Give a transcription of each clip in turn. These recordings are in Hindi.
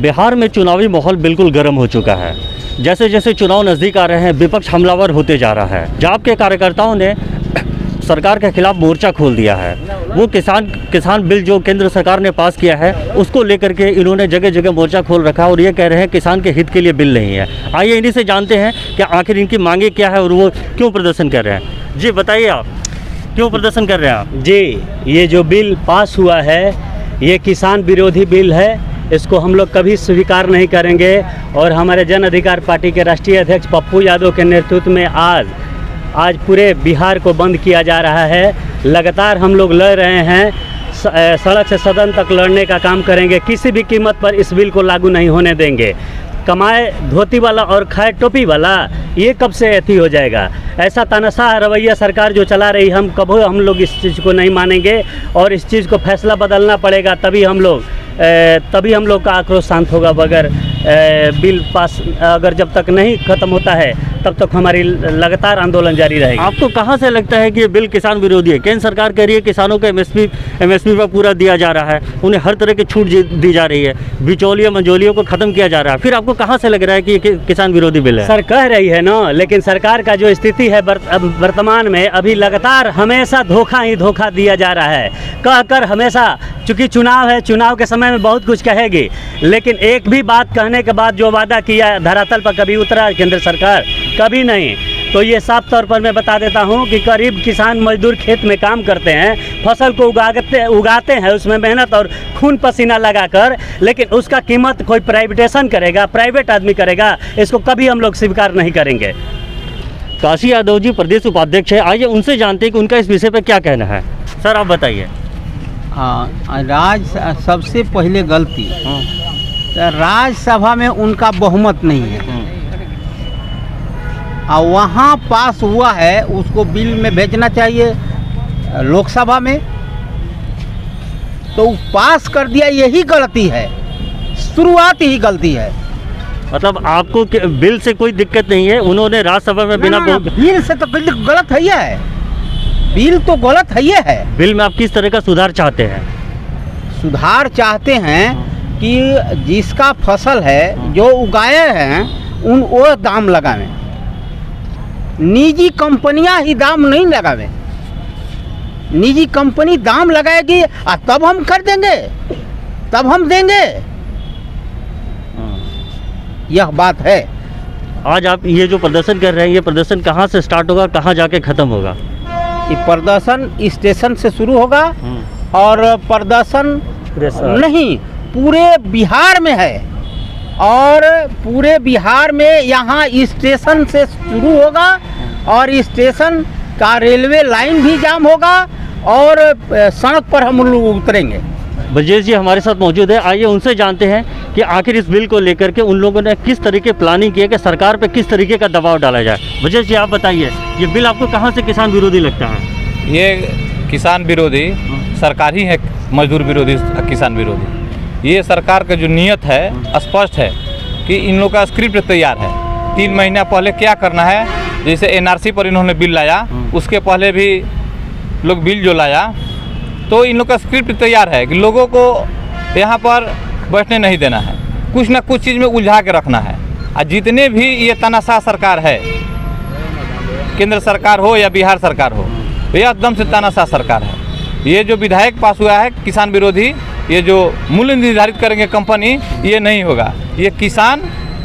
बिहार में चुनावी माहौल बिल्कुल गर्म हो चुका है। जैसे जैसे चुनाव नज़दीक आ रहे हैं, विपक्ष हमलावर होते जा रहा है। जाप के कार्यकर्ताओं ने सरकार के खिलाफ मोर्चा खोल दिया है। वो किसान बिल जो केंद्र सरकार ने पास किया है, उसको लेकर के इन्होंने जगह जगह मोर्चा खोल रखा है और ये कह रहे हैं किसान के हित के लिए बिल नहीं है। आइए इन्हीं से जानते हैं कि आखिर इनकी मांगे क्या है और वो क्यों प्रदर्शन कर रहे हैं। जी बताइए, आप क्यों प्रदर्शन कर रहे हैं आप? जी, ये जो बिल पास हुआ है, ये किसान विरोधी बिल है। इसको हम लोग कभी स्वीकार नहीं करेंगे और हमारे जन अधिकार पार्टी के राष्ट्रीय अध्यक्ष पप्पू यादव के नेतृत्व में आज पूरे बिहार को बंद किया जा रहा है। लगातार हम लोग लड़ रहे हैं, सड़क से सदन तक लड़ने का काम करेंगे। किसी भी कीमत पर इस बिल को लागू नहीं होने देंगे। कमाए धोती वाला और खाए टोपी वाला, ये कब से ऐसी हो जाएगा? ऐसा तानाशाह रवैया सरकार जो चला रही, हम लोग इस चीज़ को नहीं मानेंगे और इस चीज़ को फैसला बदलना पड़ेगा। तभी हम लोग का आक्रोश शांत होगा। बगैर बिल पास अगर जब तक नहीं ख़त्म होता है, तब तक हमारी लगातार आंदोलन जारी रहेगा। आपको कहाँ से लगता है कि ये बिल किसान विरोधी है? केंद्र सरकार कह रही है किसानों को एमएसपी पर पूरा दिया जा रहा है, उन्हें हर तरह की छूट दी जा रही है, बिचौलियों मंजोलियों को ख़त्म किया जा रहा है। फिर आपको कहाँ से लग रहा है कि ये किसान विरोधी बिल है? सर कह रही है ना, लेकिन सरकार का जो स्थिति है वर्तमान में, अभी लगातार हमेशा धोखा ही धोखा दिया जा रहा है। कहकर हमेशा, चूँकि चुनाव है, चुनाव के समय में बहुत कुछ कहेगी, लेकिन एक भी बात कहने के बाद जो वादा किया धरातल पर कभी उतरा केंद्र सरकार? कभी नहीं। तो ये साफ तौर पर मैं बता देता हूँ कि करीब किसान मजदूर खेत में काम करते हैं, फसल को उगाते हैं, उसमें मेहनत और खून पसीना लगाकर, लेकिन उसका कीमत कोई प्राइवेटेशन करेगा, प्राइवेट आदमी करेगा, इसको कभी हम लोग स्वीकार नहीं करेंगे। काशी यादव जी प्रदेश उपाध्यक्ष है, आइए उनसे जानते हैं कि उनका इस विषय पर क्या कहना है। सर आप बताइए। सबसे पहले गलती, राज्यसभा में उनका बहुमत नहीं है और वहाँ पास हुआ है, उसको बिल में भेजना चाहिए लोकसभा में, तो पास कर दिया, यही गलती है, शुरुआत ही गलती है। मतलब आपको बिल से कोई दिक्कत नहीं है, उन्होंने राज्यसभा में बिना बिल से तो बिल गलत है, बिल तो गलत है। बिल में आप किस तरह का सुधार चाहते हैं? सुधार चाहते हैं कि जिसका फसल है, जो उगाए हैं, वो दाम लगावें। निजी कंपनियां ही दाम नहीं लगावें। निजी कंपनी दाम लगाएगी और तब हम कर देंगे, तब हम देंगे। यह बात है। आज आप ये जो प्रदर्शन कर रहे हैं, ये प्रदर्शन कहाँ से स्टार्ट होगा, कहाँ जाके ख़त्म होगा? ये प्रदर्शन स्टेशन से शुरू होगा और प्रदर्शन नहीं पूरे बिहार में है और पूरे बिहार में यहाँ स्टेशन से शुरू होगा और स्टेशन का रेलवे लाइन भी जाम होगा और सड़क पर हम लोग उतरेंगे। ब्रजेश जी हमारे साथ मौजूद है, आइए उनसे जानते हैं कि आखिर इस बिल को लेकर के उन लोगों ने किस तरीके प्लानिंग की है कि सरकार पे किस तरीके का दबाव डाला जाए। ब्रजेश जी आप बताइए, ये बिल आपको कहाँ से किसान विरोधी लगता है? ये किसान विरोधी सरकार ही है, मजदूर विरोधी, किसान विरोधी। ये सरकार का जो नियत है स्पष्ट है कि इन लोग का स्क्रिप्ट तैयार है। 3 महीना पहले क्या करना है, जैसे एनआरसी पर इन्होंने बिल लाया, उसके पहले भी लोग बिल जो लाया, तो इन लोग का स्क्रिप्ट तैयार है कि लोगों को यहाँ पर बैठने नहीं देना है, कुछ ना कुछ चीज़ में उलझा के रखना है। और जितने भी ये तानाशाह सरकार है, केंद्र सरकार हो या बिहार सरकार हो, ये एकदम से तानाशाह सरकार है। ये जो विधायक पास हुआ है किसान विरोधी, ये जो मूल्य निर्धारित करेंगे कंपनी, ये नहीं होगा। ये किसान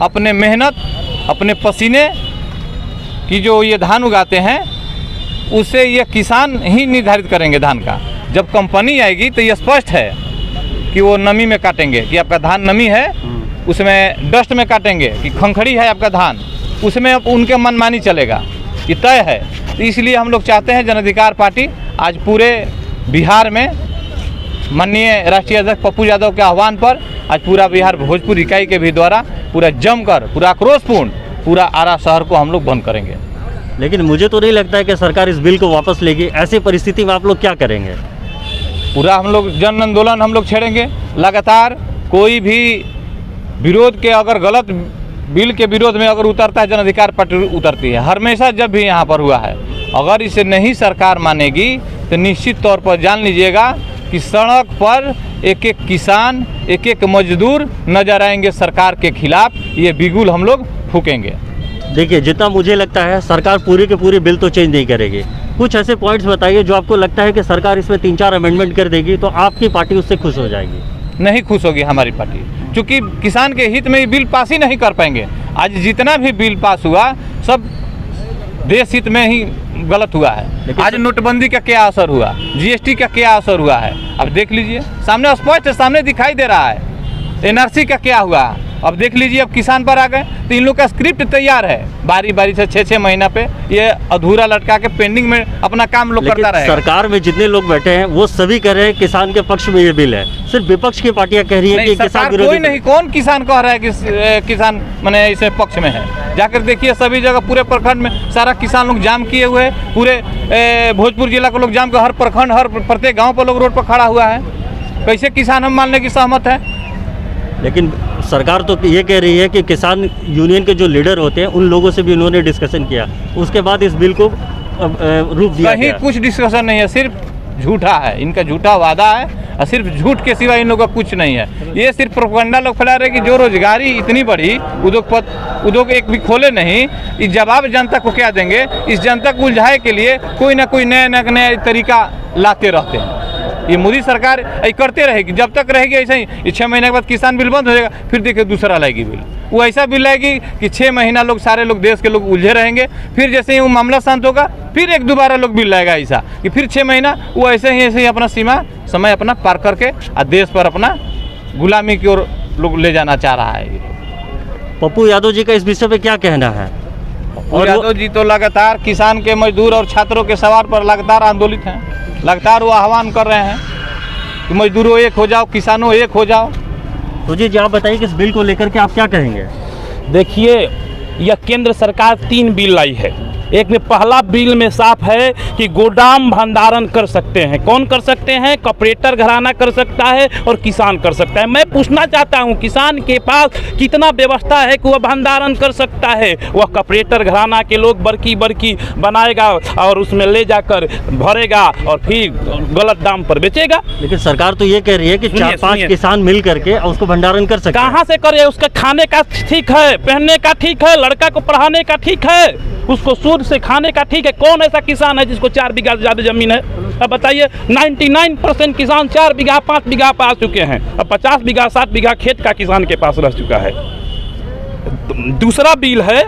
अपने मेहनत, अपने पसीने की जो ये धान उगाते हैं, उससे ये किसान ही निर्धारित करेंगे धान का। जब कंपनी आएगी तो ये स्पष्ट है कि वो नमी में काटेंगे कि आपका धान नमी है, उसमें डस्ट में काटेंगे कि खंखड़ी है आपका धान, उसमें उनके मनमानी चलेगा, ये तय है। तो इसलिए हम लोग चाहते हैं, जन अधिकार पार्टी आज पूरे बिहार में माननीय राष्ट्रीय अध्यक्ष पप्पू यादव के आह्वान पर आज पूरा बिहार भोजपुर इकाई के भी द्वारा पूरा जमकर, पूरा आक्रोशपूर्ण पूरा आरा शहर को हम लोग बंद करेंगे। लेकिन मुझे तो नहीं लगता है कि सरकार इस बिल को वापस लेगी। ऐसी परिस्थिति में आप लोग क्या करेंगे? पूरा हम लोग जन आंदोलन हम लोग छेड़ेंगे लगातार। कोई भी विरोध के, अगर गलत बिल के विरोध में अगर उतरता है, जन अधिकार पार्टी उतरती है हमेशा। जब भी यहाँ पर हुआ है, अगर इसे नहीं सरकार मानेगी तो निश्चित तौर पर जान लीजिएगा कि सड़क पर एक एक किसान, एक एक मजदूर नजर आएंगे सरकार के खिलाफ। ये बिगुल हम लोग फूकेंगे। देखिए, जितना मुझे लगता है सरकार पूरी के पूरी बिल तो चेंज नहीं करेगी। कुछ ऐसे पॉइंट्स बताइए जो आपको लगता है कि सरकार इसमें 3-4 अमेंडमेंट कर देगी तो आपकी पार्टी उससे खुश हो जाएगी। नहीं खुश होगी हमारी पार्टी, क्योंकि किसान के हित में ये बिल पास ही नहीं कर पाएंगे। आज जितना भी बिल पास हुआ सब देश हित में ही गलत हुआ है। आज नोटबंदी का क्या असर हुआ, जीएसटी का क्या असर हुआ है, अब देख लीजिए, सामने स्पष्ट सामने दिखाई दे रहा है। एनआरसी का क्या हुआ, अब देख लीजिए। अब किसान पर आ गए तो इन लोग का स्क्रिप्ट तैयार है, बारी बारी से 6-6 महीना पे ये अधूरा लटका के पेंडिंग में अपना काम लोग करता रहेगा। सरकार में जितने लोग बैठे हैं वो सभी कह रहे हैं किसान के पक्ष में ये बिल है। सिर्फ विपक्ष की पार्टियां कह रही है कि किसान विरोधी। कोई नहीं, कौन किसान कह रहा है कि किसान माने इसे पक्ष में है। जाकर देखिए सभी जगह, पूरे प्रखंड में सारा किसान लोग जाम किए हुए हैं। पूरे भोजपुर जिला को लोग जाम कर, हर प्रखंड हर प्रत्येक गाँव पर लोग रोड पर खड़ा हुआ है। कैसे किसान हम मानने की सहमत है। लेकिन सरकार तो ये कह रही है कि किसान यूनियन के जो लीडर होते हैं उन लोगों से भी उन्होंने डिस्कशन किया, उसके बाद इस बिल को रूप दिया कहीं कुछ डिस्कशन नहीं है, सिर्फ झूठा है। इनका झूठा वादा है और सिर्फ झूठ के सिवा इन लोगों का कुछ नहीं है। ये सिर्फ प्रोपेगेंडा लोग फैला रहे कि जो रोजगारी इतनी बड़ी, उद्योग एक भी खोले नहीं। इस जवाब जनता को क्या देंगे। इस जनता को उलझाए के लिए कोई ना कोई नया तरीका लाते रहते हैं। ये मोदी सरकार ऐसे करते रहेगी, जब तक रहेगी ऐसे ही। 6 महीने के बाद किसान बिल बंद हो जाएगा, फिर देखिए दूसरा लाएगी बिल। वो ऐसा बिल लाएगी कि 6 महीना लोग सारे लोग देश के लोग उलझे रहेंगे। फिर जैसे ही वो मामला शांत होगा फिर एक दोबारा लोग बिल लाएगा ऐसा कि फिर 6 महीना वो ऐसे ही अपना सीमा समय अपना पार करके और देश पर अपना गुलामी की ओर लोग ले जाना चाह रहा है। पप्पू यादव जी का इस विषय पे क्या कहना है? और यादव जी तो लगातार किसान के, मजदूर और छात्रों के सवाल पर लगातार आंदोलित हैं। लगातार वो आह्वान कर रहे हैं कि मजदूरों एक हो जाओ, किसानों एक हो जाओ। तो जी आप बताइए कि इस बिल को लेकर के आप क्या कहेंगे? देखिए, यह केंद्र सरकार 3 बिल लाई है। एक में पहला बिल में साफ है कि गोदाम भंडारण कर सकते हैं। कौन कर सकते हैं? कॉर्पोरेटर घराना कर सकता है और किसान कर सकता है। मैं पूछना चाहता हूं, किसान के पास कितना व्यवस्था है कि वह भंडारण कर सकता है? वह कॉर्पोरेटर घराना के लोग बड़की बनाएगा और उसमें ले जाकर भरेगा और फिर गलत दाम पर बेचेगा। लेकिन सरकार तो ये कह रही है कि 4-5 किसान मिल करके उसको भंडारण कर सकते हैं। कहाँ से करे? उसका खाने का ठीक है, पहनने का ठीक है, लड़का को पढ़ाने का ठीक है, उसको शुद्ध से खाने का ठीक है। कौन ऐसा किसान है जिसको 4 बीघा से ज़्यादा जमीन है? अब बताइए, 99% किसान 4 बीघा 5 बीघा पा चुके हैं। अब 50 बीघा 60 बीघा खेत का किसान के पास रह चुका है। दूसरा बिल है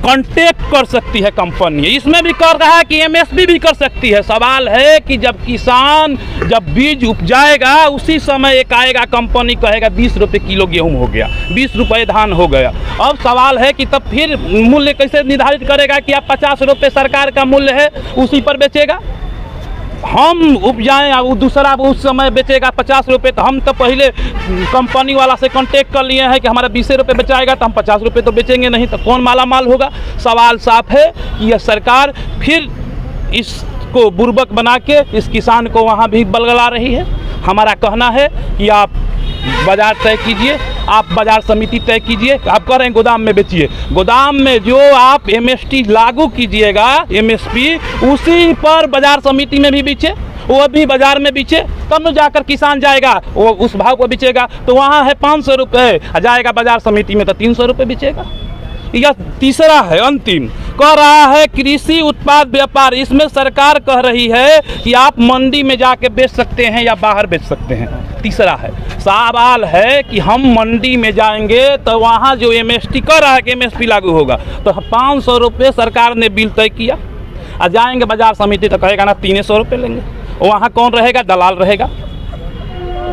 कॉन्टेक्ट कर सकती है कंपनी, इसमें भी कर रहा है कि एमएसपी भी कर सकती है। सवाल है कि जब किसान बीज उपजाएगा उसी समय एक आएगा कंपनी कहेगा 20 रुपये किलो गेहूं हो गया, 20 रुपये धान हो गया। अब सवाल है कि तब फिर मूल्य कैसे निर्धारित करेगा कि आप 50 रुपये सरकार का मूल्य है उसी पर बेचेगा? हम उपजाएं और दूसरा उस समय बेचेगा 50 रुपये, तो हम तो पहले कंपनी वाला से कांटेक्ट कर लिए हैं कि हमारा 20 रुपये बेचाएगा तो हम 50 रुपये तो बेचेंगे नहीं, तो कौन माला माल होगा? सवाल साफ है कि यह सरकार फिर इसको बुर्बक बना के इस किसान को वहाँ भी बलगला रही है। हमारा कहना है कि आप बाजार तय कीजिए, आप बाजार समिति तय कीजिए। आप कह रहे हैं गोदाम में बेचिए, गोदाम में जो आप एमएसपी लागू कीजिएगा, एमएसपी उसी पर बाजार समिति में भी बेचे, वो भी बाजार में बेचे, तब न जाकर किसान जाएगा वो उस भाव पर बेचेगा। तो वहाँ है 500 रुपये, जाएगा बाजार समिति में तो 300 रुपये बेचेगा। यह तीसरा है, अंतिम कह रहा है कृषि उत्पाद व्यापार। इसमें सरकार कह रही है कि आप मंडी में जाके बेच सकते हैं या बाहर बेच सकते हैं। तीसरा है, सवाल है कि हम मंडी में जाएंगे तो वहाँ जो एमएसपी कर रहा है कि एमएसपी लागू होगा, तो 500 रुपये सरकार ने बिल तय किया और जाएंगे बाजार समिति तो कहेगा ना 300 रुपये लेंगे। वहाँ कौन रहेगा? दलाल रहेगा।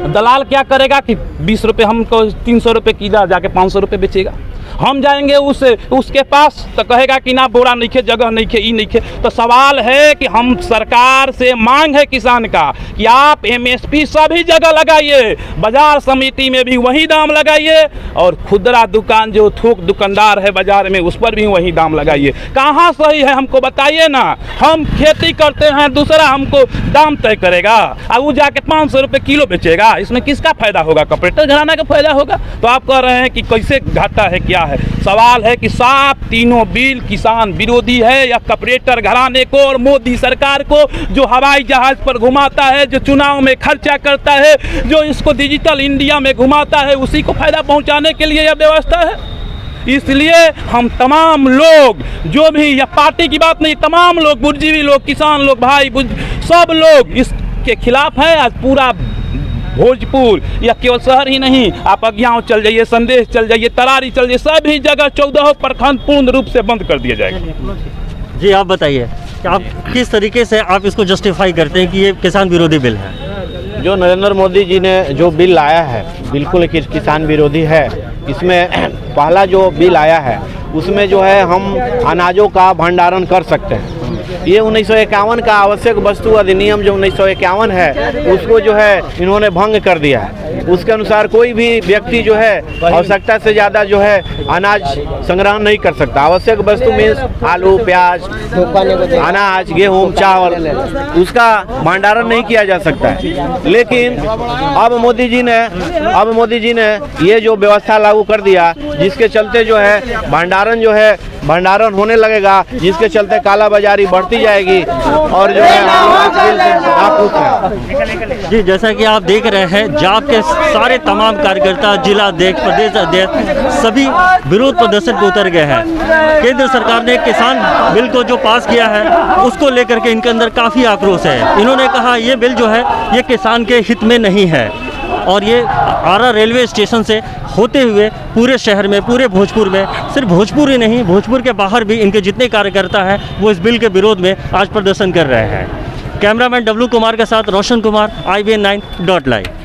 दलाल क्या करेगा कि 20 रुपये हमको 300 रुपये किलो जाके 500 रुपये बेचेगा। हम जाएंगे उसके पास तो कहेगा कि ना बोरा नहीं खे, जगह नहीं खे, ई नहीं खे। तो सवाल है कि हम सरकार से मांग है किसान का कि आप एमएसपी सभी जगह लगाइए, बाजार समिति में भी वही दाम लगाइए और खुदरा दुकान जो थोक दुकानदार है बाजार में उस पर भी वही दाम लगाइए। कहाँ सही है हमको बताइए ना। हम खेती करते हैं, दूसरा हमको दाम तय करेगा और वो जाके 500 रुपये किलो बेचेगा। इसमें किसका फायदा होगा? कॉर्पोरेटर घराना का फायदा होगा। तो आप कह रहे हैं कि कैसे घाटा है, क्या है। सवाल है कि साफ तीनों बिल किसान विरोधी है या कॉर्पोरेटर घराने को और मोदी सरकार को, जो हवाई जहाज पर घुमाता है, जो चुनाव में खर्चा करता है, जो इसको डिजिटल इंडिया में घुमाता है, उसी को फायदा पहुंचाने के लिए यह व्यवस्था है। इसलिए हम तमाम लोग, जो भी, यह पार्टी की बात नहीं, तमाम लोग, बुद्धिजीवी लोग, किसान लोग, भाई सब लोग इसके खिलाफ हैं। आज पूरा भोजपुर या केवल शहर ही नहीं, आप अज्ञाव चल जाइए, संदेश चल जाइए, तरारी चल जाइए, सभी जगह 14 प्रखंड पूर्ण रूप से बंद कर दिया जाएगा। जी आप बताइए कि आप किस तरीके से आप इसको जस्टिफाई करते हैं कि ये किसान विरोधी बिल है? जो नरेंद्र मोदी जी ने जो बिल लाया है बिल्कुल किसान विरोधी है। इसमें पहला जो बिल आया है उसमें जो है हम अनाजों का भंडारण कर सकते हैं। ये 1951 का आवश्यक वस्तु अधिनियम जो 1951 है उसको जो है इन्होंने भंग कर दिया है। उसके अनुसार कोई भी व्यक्ति जो है आवश्यकता से ज़्यादा जो है अनाज संग्रहण नहीं कर सकता। आवश्यक वस्तु मीन्स आलू, प्याज, अनाज, गेहूँ, चावल, उसका भंडारण नहीं किया जा सकता है। लेकिन अब मोदी जी ने ये जो व्यवस्था लागू कर दिया, जिसके चलते जो है भंडारण होने लगेगा, जिसके चलते काला बाजारी बढ़ती जाएगी और जो है नाखुश है। जी जैसा कि आप देख रहे हैं, जाप के सारे तमाम कार्यकर्ता, जिला अध्यक्ष, प्रदेश अध्यक्ष सभी विरोध प्रदर्शन पर उतर गए हैं। केंद्र सरकार ने किसान बिल को जो पास किया है उसको लेकर के इनके अंदर काफ़ी आक्रोश है। इन्होंने कहा ये बिल जो है ये किसान के हित में नहीं है और ये आरा रेलवे स्टेशन से होते हुए पूरे शहर में, पूरे भोजपुर में, सिर्फ भोजपुर ही नहीं, भोजपुर के बाहर भी इनके जितने कार्यकर्ता हैं वो इस बिल के विरोध में आज प्रदर्शन कर रहे हैं। कैमरामैन डब्लू कुमार के साथ रोशन कुमार, IBN 9 .live।